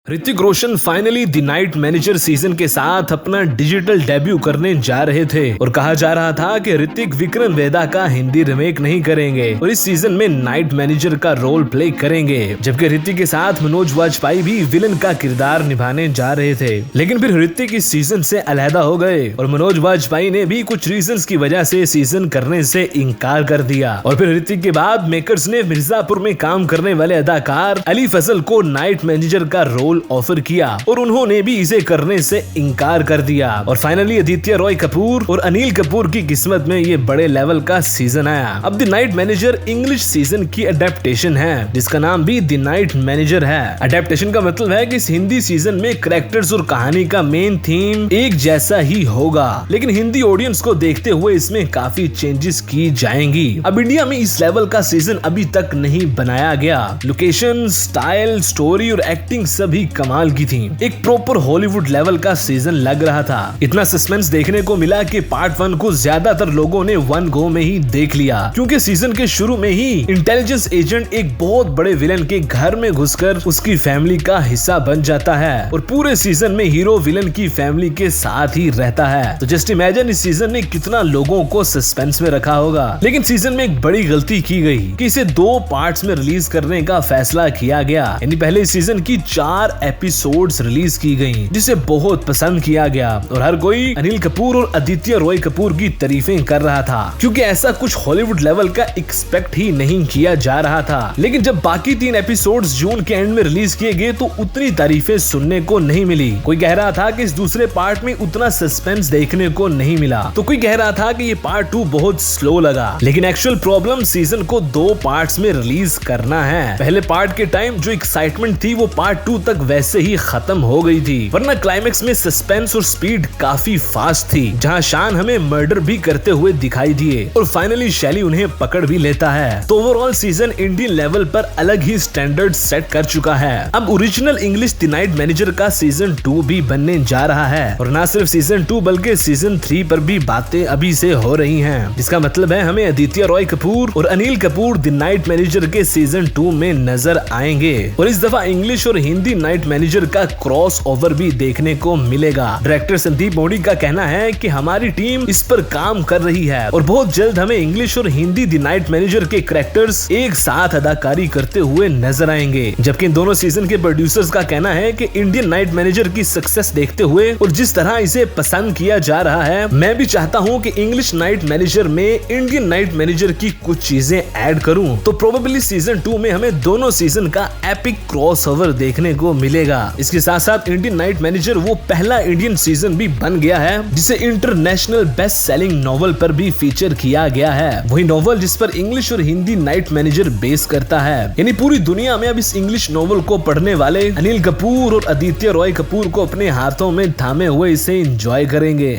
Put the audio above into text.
Hrithik Roshan finally the night manager season के साथ अपना डिजिटल डेब्यू करने जा रहे थे और कहा जा रहा था कि ऋतिक विक्रम वेदा का हिंदी रिमेक नहीं करेंगे और इस सीजन में नाइट मैनेजर का रोल प्ले करेंगे, जबकि ऋतिक के साथ मनोज वाजपेयी भी विलन का किरदार निभाने जा रहे थे। लेकिन फिर ऋतिक इस सीजन से अलहदा हो गए और मनोज वाजपेयी ने भी कुछ रीजंस की वजह से सीजन करने से इनकार कर दिया और फिर ऋतिक के बाद मेकर्स ने मिर्जापुर में काम करने वाले अदाकार अली फजल को नाइट मैनेजर का रोल ऑफर किया और उन्होंने भी इसे करने से इनकार कर दिया और फाइनली आदित्य रॉय कपूर और अनिल कपूर की किस्मत में ये बड़े लेवल का सीजन आया। अब the night manager English season की अडेप्टेशन है जिसका नाम भी द नाइट मैनेजर है। अडेप्टेशन का मतलब है कि इस हिंदी सीजन में कैरेक्टर्स और कहानी का मेन थीम एक जैसा ही होगा, लेकिन हिंदी ऑडियंस को देखते हुए इसमें काफी चेंजेस की जाएंगी। अब इंडिया में इस लेवल का सीजन अभी तक नहीं बनाया गया। लोकेशन, स्टाइल, स्टोरी और एक्टिंग सभी कमाल की थी। एक प्रॉपर हॉलीवुड लेवल का सीजन लग रहा था। इतना सस्पेंस देखने को मिला कि पार्ट 1 को ज्यादातर लोगों ने वन गो में ही देख लिया, क्योंकि सीजन के शुरू में ही इंटेलिजेंस एजेंट एक बहुत बड़े विलन के घर में घुसकर उसकी फैमिली का हिस्सा बन जाता है और पूरे सीजन में हीरो विलन की फैमिली के साथ ही रहता है। तो जस्ट इमेजिन इस सीजन ने कितना लोगों को सस्पेंस में रखा होगा। लेकिन सीजन में एक बड़ी गलती की गई कि इसे 2 पार्ट्स में रिलीज करने का फैसला किया गया। यानी पहले इस सीजन की 4 एपिसोड्स रिलीज की गई, जिसे बहुत पसंद किया गया और हर कोई अनिल कपूर और आदित्य रॉय कपूर की तारीफें कर रहा था, क्योंकि ऐसा कुछ हॉलीवुड लेवल का एक्सपेक्ट ही नहीं किया जा रहा था। लेकिन जब बाकी 3 एपिसोड्स जून के एंड में रिलीज किए गए तो उतनी तारीफें सुनने को नहीं मिली। कोई कह रहा था कि इस दूसरे पार्ट में उतना सस्पेंस देखने को नहीं मिला, तो कोई कह रहा था कि ये पार्ट 2 बहुत स्लो लगा। लेकिन एक्चुअल प्रॉब्लम सीजन को 2 पार्ट्स में रिलीज करना है। पहले पार्ट के टाइम जो एक्साइटमेंट थी वो पार्ट 2 तक वैसे ही खत्म हो गई थी, वरना क्लाइमेक्स में सस्पेंस और स्पीड काफी फास्ट थी, जहां शान हमें मर्डर भी करते हुए दिखाई दिए और फाइनली शैली उन्हें पकड़ भी लेता है। तो ओवरऑल सीजन इंडियन लेवल पर अलग ही स्टैंडर्ड सेट कर चुका है। अब original English the night manager का सीजन 2 भी बनने जा रहा है और न सिर्फ सीजन 2 बल्कि सीजन 3 पर भी बातें अभी से हो रही हैं, जिसका मतलब है हमें आदित्य रॉय कपूर और Anil Kapoor the night manager के सीजन 2 में नजर आएंगे और इस दफा इंग्लिश और हिंदी नाइट मैनेजर का क्रॉस ओवर भी देखने को मिलेगा। डायरेक्टर संदीप मोदी का कहना है कि हमारी टीम इस पर काम कर रही है और बहुत जल्द हमें इंग्लिश और हिंदी द नाइट मैनेजर के कैरेक्टर्स एक साथ अदाकारी करते हुए नजर आएंगे। जबकि इन दोनों सीजन के प्रोड्यूसर्स का कहना है कि इंडियन नाइट मैनेजर की सक्सेस देखते हुए और जिस तरह इसे पसंद किया जा रहा है, मैं भी चाहता हूँ कि इंग्लिश नाइट मैनेजर में इंडियन नाइट मैनेजर की कुछ चीजें ऐड करूँ। तो प्रोबेबली सीजन 2 में हमें दोनों सीजन का एपिक क्रॉस ओवर देखने को मिलेगा। इसके साथ साथ इंडियन नाइट मैनेजर वो पहला इंडियन सीजन भी बन गया है जिसे इंटरनेशनल बेस्ट सेलिंग नॉवल पर भी फीचर किया गया है। वही नॉवल जिस पर इंग्लिश और हिंदी नाइट मैनेजर बेस करता है। यानी पूरी दुनिया में अब इस इंग्लिश नॉवल को पढ़ने वाले अनिल कपूर और आदित्य रॉय कपूर को अपने हाथों में थामे हुए इसे एंजॉय करेंगे।